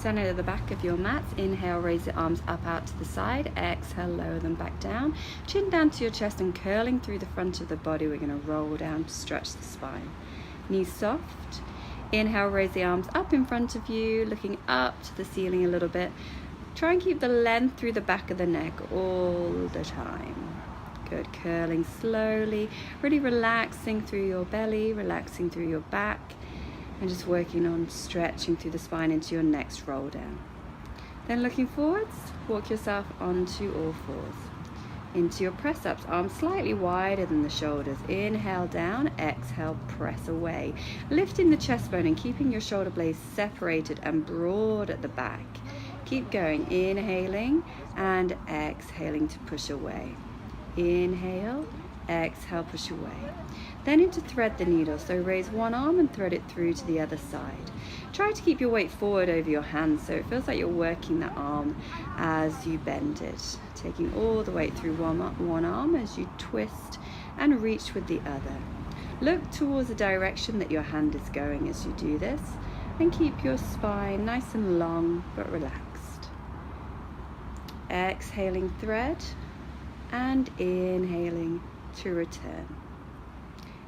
center of the back of your mats. Inhale, raise the arms up out to the side. Exhale, lower them back down. Chin down to your chest and curling through the front of the body. We're going to roll down to stretch the spine. Knees soft. Inhale, raise the arms up in front of you, looking up to the ceiling a little bit. Try and keep the length through the back of the neck all the time. Good, curling slowly, really relaxing through your belly, relaxing through your back, and just working on stretching through the spine into your next roll down. Then looking forwards, walk yourself onto all fours. Into your press-ups, arms slightly wider than the shoulders. Inhale down, exhale, press away. Lifting the chest bone and keeping your shoulder blades separated and broad at the back. Keep going, inhaling and exhaling to push away. Inhale, exhale, push away. Then into thread the needle, so raise one arm and thread it through to the other side. Try to keep your weight forward over your hands so it feels like you're working the arm as you bend it. Taking all the weight through one arm as you twist and reach with the other. Look towards the direction that your hand is going as you do this, and keep your spine nice and long but relaxed. Exhaling thread and inhaling to return.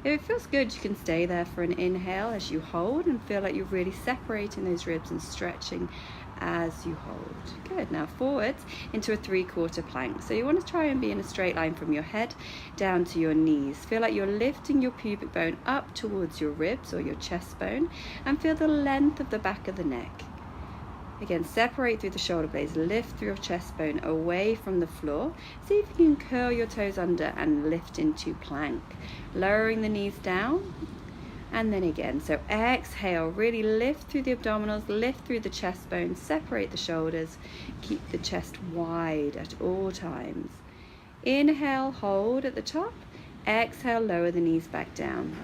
If it feels good, you can stay there for an inhale as you hold and feel like you're really separating those ribs and stretching as you hold. Good. Now forwards into a 3/4 plank. So you want to try and be in a straight line from your head down to your knees. Feel like you're lifting your pubic bone up towards your ribs or your chest bone, and feel the length of the back of the neck. Again, separate through the shoulder blades, lift through your chest bone away from the floor. See if you can curl your toes under and lift into plank. Lowering the knees down, and then again. So exhale, really lift through the abdominals, lift through the chest bone, separate the shoulders, keep the chest wide at all times. Inhale, hold at the top. Exhale, lower the knees back down.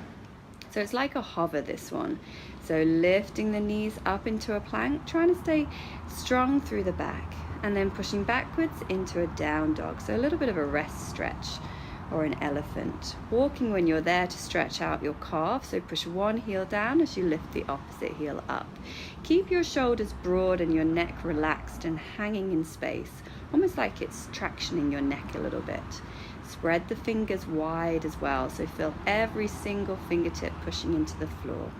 So it's like a hover, this one. So lifting the knees up into a plank, trying to stay strong through the back, and then pushing backwards into a down dog. So a little bit of a rest stretch, or an elephant. Walking when you're there to stretch out your calf. So push one heel down as you lift the opposite heel up. Keep your shoulders broad and your neck relaxed and hanging in space, almost like it's tractioning your neck a little bit. Spread the fingers wide as well, so feel every single fingertip pushing into the floor.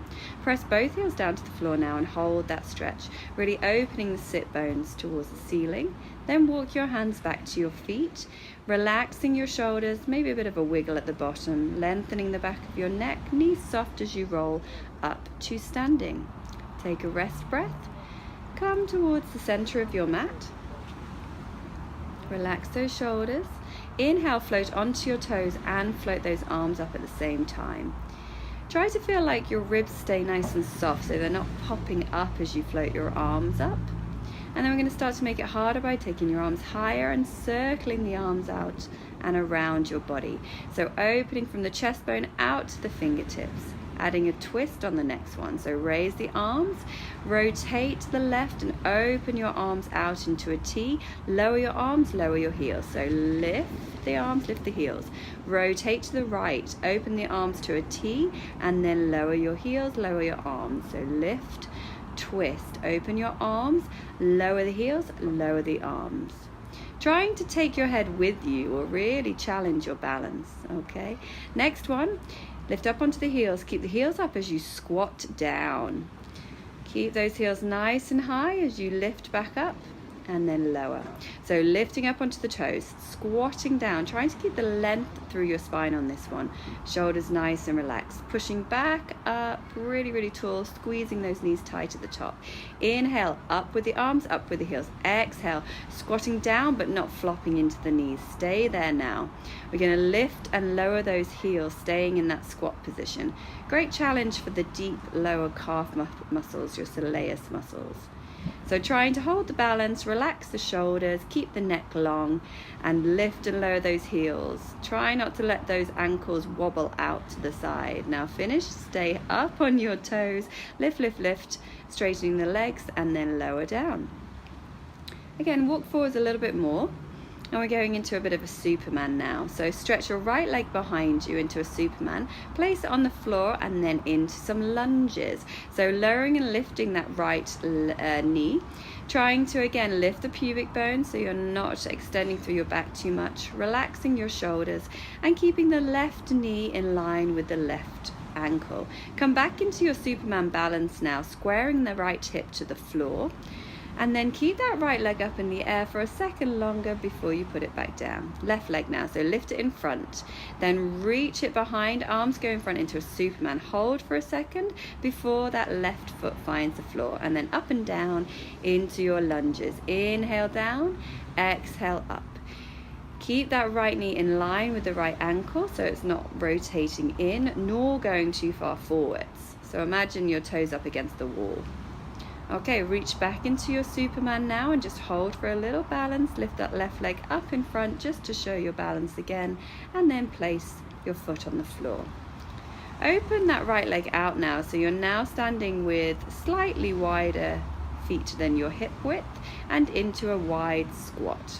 Press both heels down to the floor now and hold that stretch, really opening the sit bones towards the ceiling. Then walk your hands back to your feet, relaxing your shoulders, maybe a bit of a wiggle at the bottom, lengthening the back of your neck, knees soft as you roll up to standing. Take a rest breath. Come towards the center of your mat. Relax those shoulders. Inhale, float onto your toes and float those arms up at the same time. Try to feel like your ribs stay nice and soft so they're not popping up as you float your arms up. And then we're going to start to make it harder by taking your arms higher and circling the arms out and around your body. So opening from the chest bone out to the fingertips. Adding a twist on the next one. So raise the arms, rotate to the left and open your arms out into a T. Lower your arms, lower your heels. So lift the arms, lift the heels. Rotate to the right, open the arms to a T, and then lower your heels, lower your arms. So lift, twist, open your arms, lower the heels, lower the arms. Trying to take your head with you will really challenge your balance, okay? Next one. Lift up onto the heels. Keep the heels up as you squat down. Keep those heels nice and high as you lift back up and then lower. So lifting up onto the toes, squatting down, trying to keep the length through your spine on this one. Shoulders nice and relaxed. Pushing back up, really, really tall, squeezing those knees tight at the top. Inhale, up with the arms, up with the heels. Exhale, squatting down but not flopping into the knees. Stay there now. We're going to lift and lower those heels, staying in that squat position. Great challenge for the deep lower calf muscles, your soleus muscles. So trying to hold the balance, relax the shoulders, keep the neck long, and lift and lower those heels. Try not to let those ankles wobble out to the side. Now finish, stay up on your toes, lift, lift, lift, straightening the legs, and then lower down. Again, walk forwards a little bit more. And we're going into a bit of a Superman now. So stretch your right leg behind you into a Superman, place it on the floor, and then into some lunges. So lowering and lifting that right knee, trying to again lift the pubic bone so you're not extending through your back too much, relaxing your shoulders and keeping the left knee in line with the left ankle. Come back into your Superman balance now, squaring the right hip to the floor. And then keep that right leg up in the air for a second longer before you put it back down. Left leg now, so lift it in front. Then reach it behind, arms go in front into a Superman. Hold for a second before that left foot finds the floor. And then up and down into your lunges. Inhale down, exhale up. Keep that right knee in line with the right ankle so it's not rotating in nor going too far forwards. So imagine your toes up against the wall. Okay, reach back into your Superman now and just hold for a little balance. Lift that left leg up in front just to show your balance again, and then place your foot on the floor. Open that right leg out now, so you're now standing with slightly wider feet than your hip width and into a wide squat.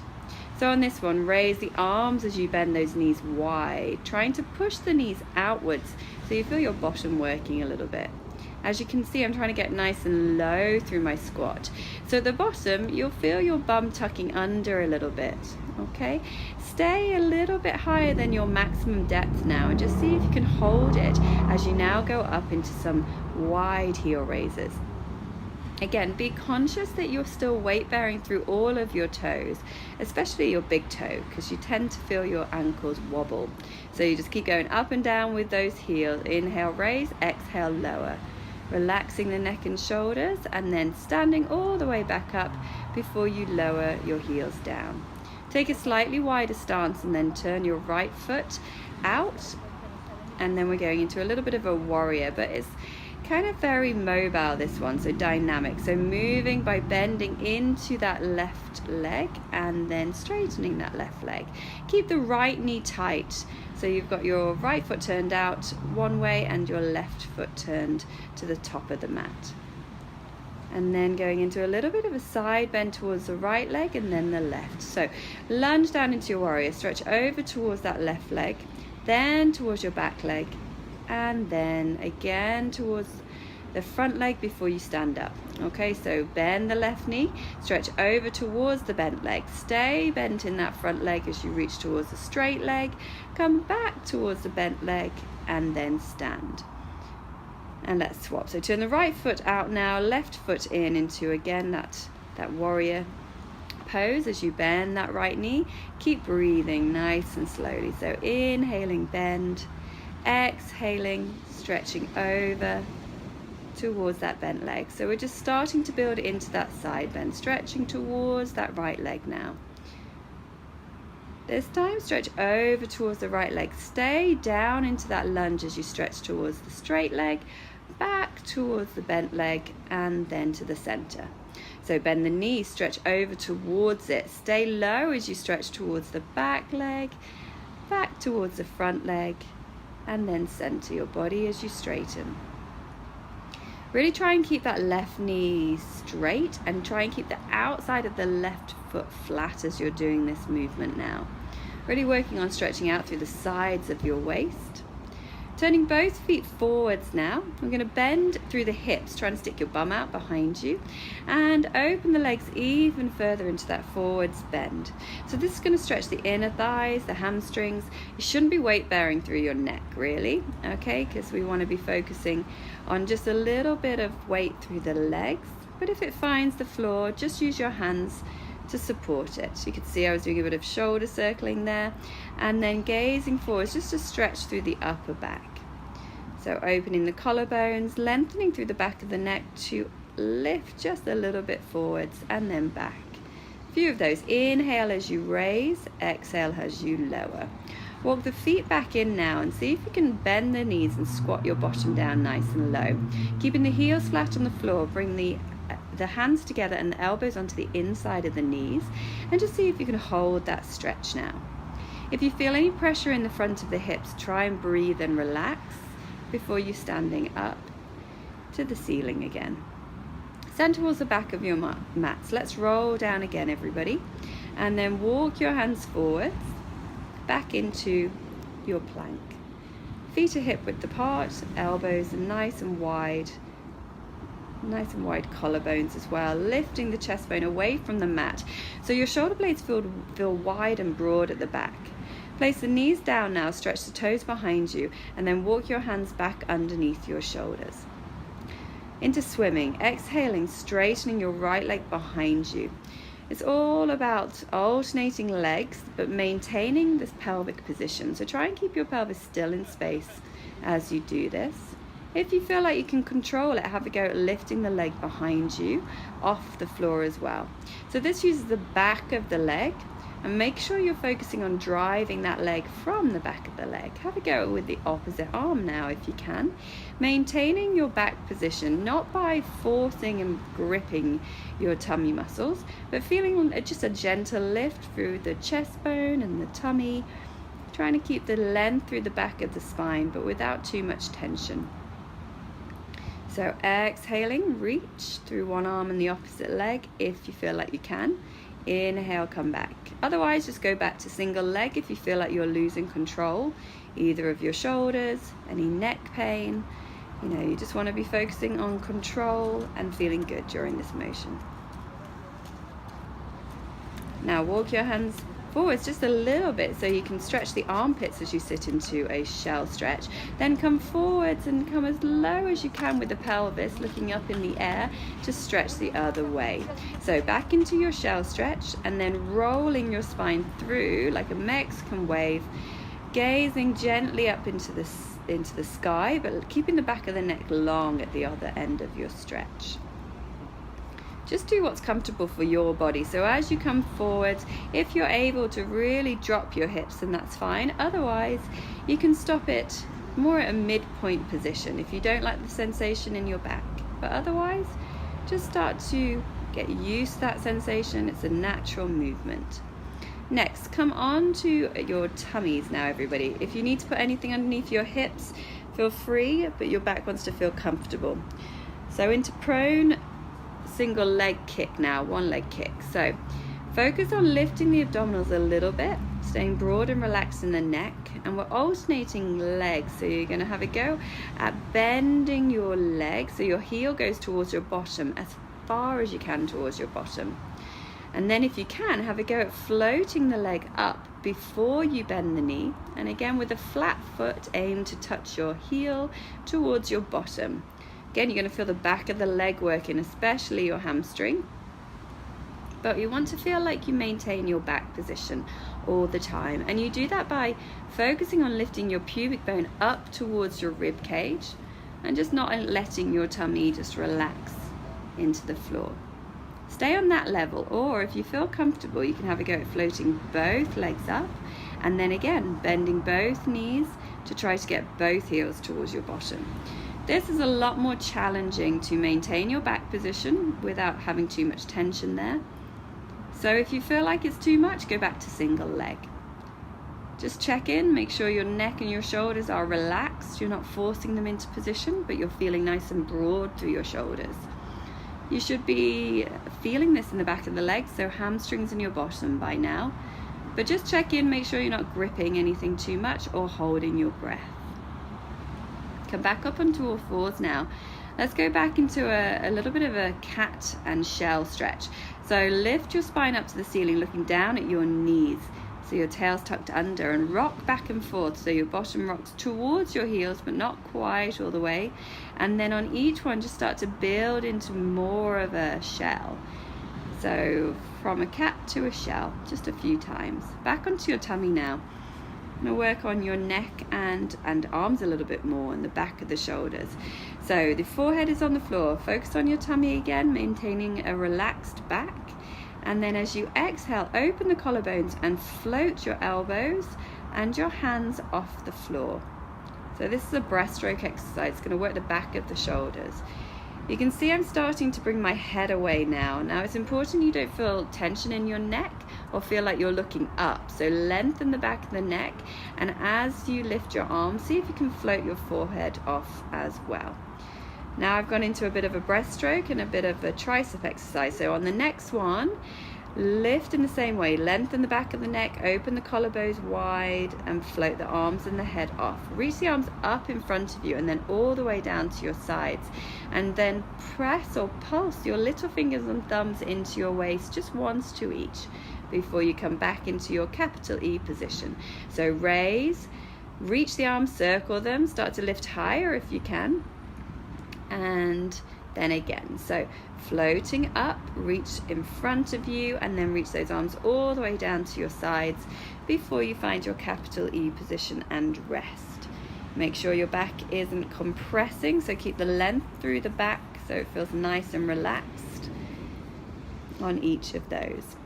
So on this one, raise the arms as you bend those knees wide, trying to push the knees outwards so you feel your bottom working a little bit. As you can see, I'm trying to get nice and low through my squat. So at the bottom, you'll feel your bum tucking under a little bit, okay? Stay a little bit higher than your maximum depth now and just see if you can hold it as you now go up into some wide heel raises. Again, be conscious that you're still weight bearing through all of your toes, especially your big toe, because you tend to feel your ankles wobble. So you just keep going up and down with those heels. Inhale, raise, exhale, lower. Relaxing the neck and shoulders and then standing all the way back up before you lower your heels down. Take a slightly wider stance and then turn your right foot out, and then we're going into a little bit of a warrior, but it's kind of very mobile, this one, so dynamic. So moving by bending into that left leg and then straightening that left leg. Keep the right knee tight, so you've got your right foot turned out one way and your left foot turned to the top of the mat. And then going into a little bit of a side bend towards the right leg and then the left. So lunge down into your warrior, stretch over towards that left leg, then towards your back leg, and then again towards the front leg before you stand up. Okay, so bend the left knee, stretch over towards the bent leg, stay bent in that front leg as you reach towards the straight leg, come back towards the bent leg, and then stand. And let's swap. So turn the right foot out now, left foot in into again that warrior pose as you bend that right knee. Keep breathing nice and slowly. So inhaling, bend, exhaling, stretching over towards that bent leg. So we're just starting to build into that side bend, stretching towards that right leg now. This time stretch over towards the right leg, stay down into that lunge as you stretch towards the straight leg, back towards the bent leg, and then to the center. So bend the knee, stretch over towards it, stay low as you stretch towards the back leg, back towards the front leg, and then center your body as you straighten. Really try and keep that left knee straight and try and keep the outside of the left foot flat as you're doing this movement now. Really working on stretching out through the sides of your waist. Turning both feet forwards now. We're going to bend through the hips, trying to stick your bum out behind you and open the legs even further into that forwards bend. So this is going to stretch the inner thighs, the hamstrings. You shouldn't be weight bearing through your neck really, okay, because we want to be focusing on just a little bit of weight through the legs. But if it finds the floor, just use your hands to support it. You can see I was doing a bit of shoulder circling there, and then gazing forwards just to stretch through the upper back. So opening the collarbones, lengthening through the back of the neck to lift just a little bit forwards and then back. A few of those. Inhale as you raise, exhale as you lower. Walk the feet back in now and see if you can bend the knees and squat your bottom down nice and low. Keeping the heels flat on the floor, bring the hands together and the elbows onto the inside of the knees, and just see if you can hold that stretch now. If you feel any pressure in the front of the hips, try and breathe and relax before you standing up to the ceiling again. Stand towards the back of your mats. Let's roll down again, everybody. And then walk your hands forwards, back into your plank. Feet are hip width apart, elbows are nice and wide collarbones as well, lifting the chest bone away from the mat. So your shoulder blades feel wide and broad at the back. Place the knees down now, stretch the toes behind you, and then walk your hands back underneath your shoulders. Into swimming, exhaling, straightening your right leg behind you. It's all about alternating legs, but maintaining this pelvic position. So try and keep your pelvis still in space as you do this. If you feel like you can control it, have a go at lifting the leg behind you off the floor as well. So this uses the back of the leg, and make sure you're focusing on driving that leg from the back of the leg. Have a go with the opposite arm now if you can. Maintaining your back position, not by forcing and gripping your tummy muscles, but feeling just a gentle lift through the chest bone and the tummy. Trying to keep the length through the back of the spine, but without too much tension. So exhaling, reach through one arm and the opposite leg if you feel like you can. Inhale, come back. Otherwise, just go back to single leg if you feel like you're losing control, either of your shoulders, any neck pain. You just want to be focusing on control and feeling good during this motion. Now walk your hands forwards just a little bit so you can stretch the armpits as you sit into a shell stretch. Then come forwards and come as low as you can with the pelvis, looking up in the air to stretch the other way. So back into your shell stretch and then rolling your spine through like a Mexican wave, gazing gently up into the sky, but keeping the back of the neck long at the other end of your stretch. Just do what's comfortable for your body. So as you come forward, if you're able to really drop your hips, then that's fine. Otherwise, you can stop it more at a midpoint position if you don't like the sensation in your back. But otherwise, just start to get used to that sensation. It's a natural movement. Next, come on to your tummies now, everybody. If you need to put anything underneath your hips, feel free, but your back wants to feel comfortable. So into prone single leg kick now, one leg kick. So focus on lifting the abdominals a little bit, staying broad and relaxed in the neck, and we're alternating legs. So you're going to have a go at bending your leg so your heel goes towards your bottom, as far as you can towards your bottom. And then if you can, have a go at floating the leg up before you bend the knee, and again with a flat foot, aim to touch your heel towards your bottom. Again, you're going to feel the back of the leg working, especially your hamstring. But you want to feel like you maintain your back position all the time. And you do that by focusing on lifting your pubic bone up towards your rib cage and just not letting your tummy just relax into the floor. Stay on that level, or if you feel comfortable, you can have a go at floating both legs up and then again bending both knees to try to get both heels towards your bottom. This is a lot more challenging to maintain your back position without having too much tension there. So if you feel like it's too much, go back to single leg. Just check in, make sure your neck and your shoulders are relaxed. You're not forcing them into position, but you're feeling nice and broad through your shoulders. You should be feeling this in the back of the legs, so hamstrings in your bottom by now. But just check in, make sure you're not gripping anything too much or holding your breath. Come back up onto all fours now. Let's go back into a little bit of a cat and shell stretch. So lift your spine up to the ceiling, looking down at your knees. So your tail's tucked under, and rock back and forth. So your bottom rocks towards your heels, but not quite all the way. And then on each one, just start to build into more of a shell. So from a cat to a shell, just a few times. Back onto your tummy now. I'm going to work on your neck and arms a little bit more, and the back of the shoulders. So the forehead is on the floor. Focus on your tummy again, maintaining a relaxed back. And then as you exhale, open the collarbones and float your elbows and your hands off the floor. So this is a breaststroke exercise. It's going to work the back of the shoulders. You can see I'm starting to bring my head away now. Now it's important you don't feel tension in your neck or feel like you're looking up. So lengthen the back of the neck, and as you lift your arms, see if you can float your forehead off as well. Now I've gone into a bit of a breaststroke and a bit of a tricep exercise. So on the next one, lift in the same way, lengthen the back of the neck, open the collarbones wide and float the arms and the head off. Reach the arms up in front of you and then all the way down to your sides, and then press or pulse your little fingers and thumbs into your waist, just once to each, before you come back into your capital E position. So raise, reach the arms, circle them, start to lift higher if you can, and then again. So floating up, reach in front of you, and then reach those arms all the way down to your sides before you find your capital E position and rest. Make sure your back isn't compressing, so keep the length through the back so it feels nice and relaxed on each of those.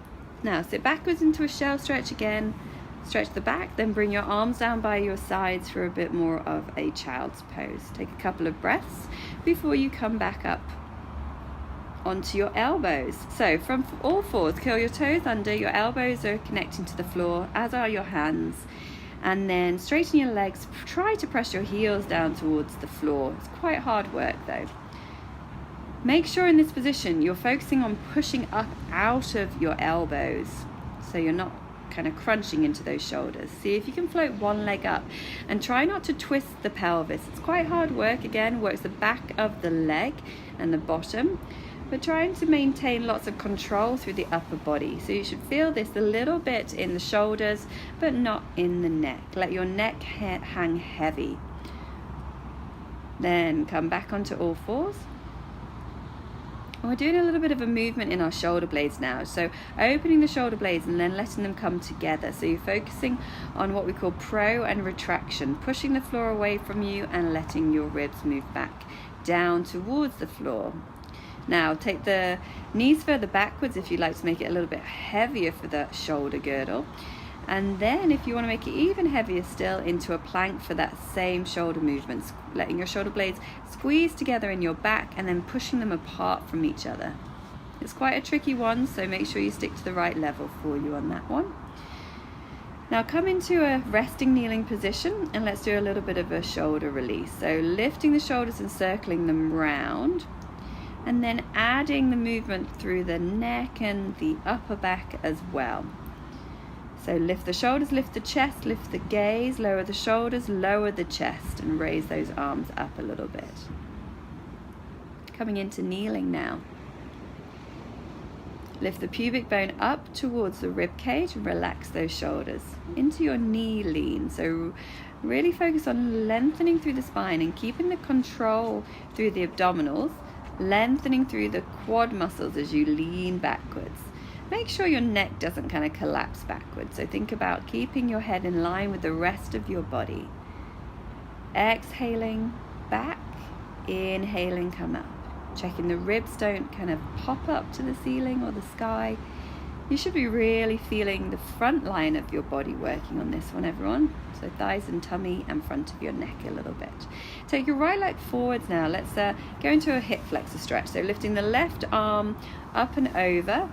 Now sit backwards into a shell stretch again. Stretch the back, then bring your arms down by your sides for a bit more of a child's pose. Take a couple of breaths before you come back up onto your elbows. So from all fours, curl your toes under, your elbows are connecting to the floor, as are your hands. And then straighten your legs, try to press your heels down towards the floor. It's quite hard work though. Make sure in this position you're focusing on pushing up out of your elbows, so you're not kind of crunching into those shoulders. See if you can float one leg up and try not to twist the pelvis. It's quite hard work. Again, works the back of the leg and the bottom, but trying to maintain lots of control through the upper body. So you should feel this a little bit in the shoulders, but not in the neck. Let your neck hang heavy. Then come back onto all fours. We're doing a little bit of a movement in our shoulder blades now. So opening the shoulder blades and then letting them come together. So you're focusing on what we call pro and retraction, pushing the floor away from you and letting your ribs move back down towards the floor. Now take the knees further backwards if you'd like to make it a little bit heavier for the shoulder girdle. And then if you want to make it even heavier still, into a plank for that same shoulder movement, letting your shoulder blades squeeze together in your back and then pushing them apart from each other. It's quite a tricky one, so make sure you stick to the right level for you on that one. Now come into a resting kneeling position and let's do a little bit of a shoulder release. So lifting the shoulders and circling them round, and then adding the movement through the neck and the upper back as well. So lift the shoulders, lift the chest, lift the gaze, lower the shoulders, lower the chest, and raise those arms up a little bit. Coming into kneeling now. Lift the pubic bone up towards the rib cage and relax those shoulders into your knee lean. So really focus on lengthening through the spine and keeping the control through the abdominals, lengthening through the quad muscles as you lean backwards. Make sure your neck doesn't kind of collapse backwards. So think about keeping your head in line with the rest of your body. Exhaling back, inhaling, come up. Checking the ribs don't kind of pop up to the ceiling or the sky. You should be really feeling the front line of your body working on this one, everyone. So thighs and tummy and front of your neck a little bit. Take your right leg forwards now. Let's go into a hip flexor stretch. So lifting the left arm up and over,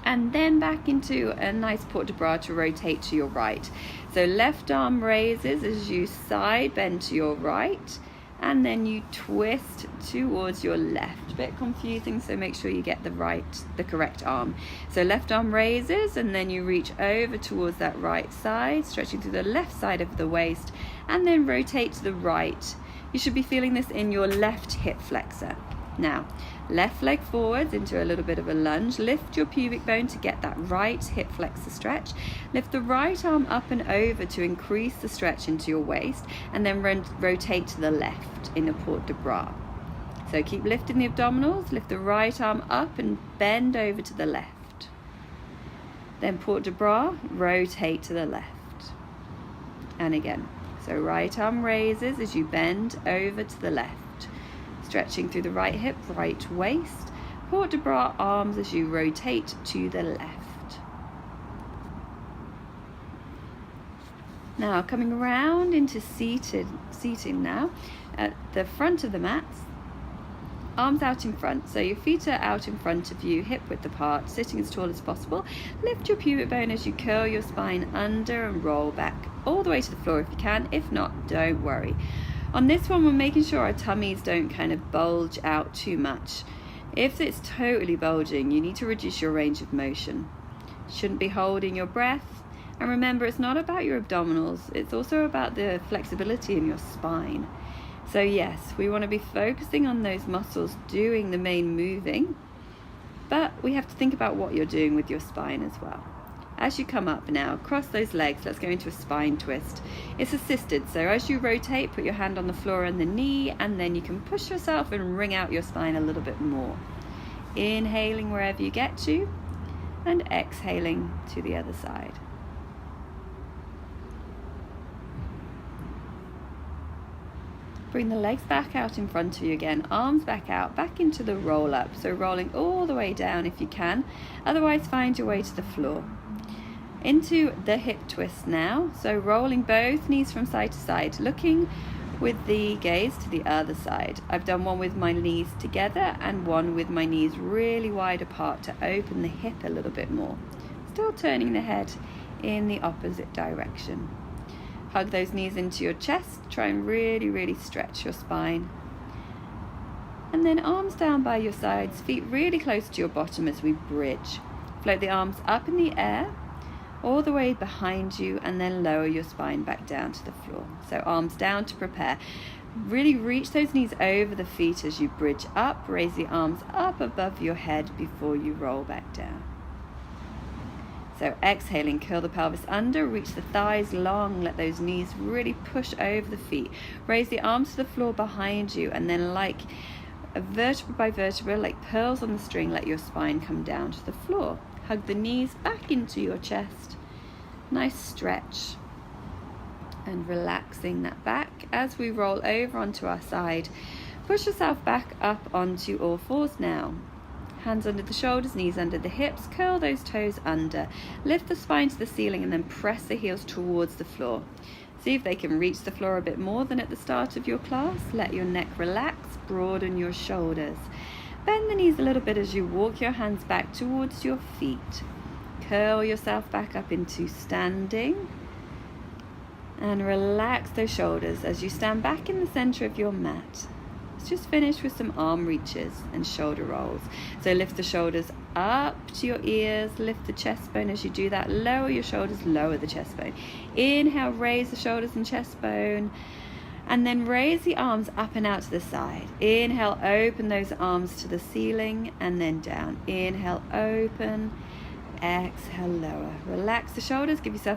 and then back into a nice port de bras to rotate to your right. So left arm raises as you side bend to your right, and then you twist towards your left. A bit confusing, so make sure you get the correct arm. So left arm raises, and then you reach over towards that right side, stretching through the left side of the waist, and then rotate to the right. You should be feeling this in your left hip flexor. Now, left leg forwards into a little bit of a lunge. Lift your pubic bone to get that right hip flexor stretch. Lift the right arm up and over to increase the stretch into your waist, and then rotate to the left in a port de bras. So keep lifting the abdominals. Lift the right arm up and bend over to the left. Then port de bras, rotate to the left. And again. So right arm raises as you bend over to the left. Stretching through the right hip, right waist. Port de bras arms as you rotate to the left. Now coming around into seating now at the front of the mat. Arms out in front, so your feet are out in front of you, hip width apart, sitting as tall as possible. Lift your pubic bone as you curl your spine under and roll back all the way to the floor if you can. If not, don't worry. On this one, we're making sure our tummies don't kind of bulge out too much. If it's totally bulging, you need to reduce your range of motion. Shouldn't be holding your breath. And remember, it's not about your abdominals, it's also about the flexibility in your spine. So yes, we want to be focusing on those muscles doing the main moving, but we have to think about what you're doing with your spine as well. As you come up now, cross those legs, let's go into a spine twist. It's assisted, so as you rotate, put your hand on the floor and the knee, and then you can push yourself and wring out your spine a little bit more. Inhaling wherever you get to, and exhaling to the other side. Bring the legs back out in front of you again, arms back out, back into the roll up. So rolling all the way down if you can, otherwise find your way to the floor. Into the hip twist now, so rolling both knees from side to side, looking with the gaze to the other side. I've done one with my knees together and one with my knees really wide apart to open the hip a little bit more. Still turning the head in the opposite direction. Hug those knees into your chest, try and really stretch your spine. And then arms down by your sides, feet really close to your bottom as we bridge. Float the arms up in the air, all the way behind you, and then lower your spine back down to the floor. So arms down to prepare. Really reach those knees over the feet as you bridge up. Raise the arms up above your head before you roll back down. So exhaling, curl the pelvis under, reach the thighs long, let those knees really push over the feet. Raise the arms to the floor behind you, and then like a vertebra by vertebra, like pearls on the string, let your spine come down to the floor. Hug the knees back into your chest. Nice stretch. And relaxing that back as we roll over onto our side. Push yourself back up onto all fours now. Hands under the shoulders, knees under the hips, curl those toes under. Lift the spine to the ceiling and then press the heels towards the floor. See if they can reach the floor a bit more than at the start of your class. Let your neck relax, broaden your shoulders. Bend the knees a little bit as you walk your hands back towards your feet. Curl yourself back up into standing. And relax those shoulders as you stand back in the center of your mat. Let's just finish with some arm reaches and shoulder rolls. So lift the shoulders up to your ears, lift the chest bone as you do that. Lower your shoulders, lower the chest bone. Inhale, raise the shoulders and chest bone. And then raise the arms up and out to the side. Inhale, open those arms to the ceiling and then down. Inhale, open. Exhale, lower. Relax the shoulders, give yourself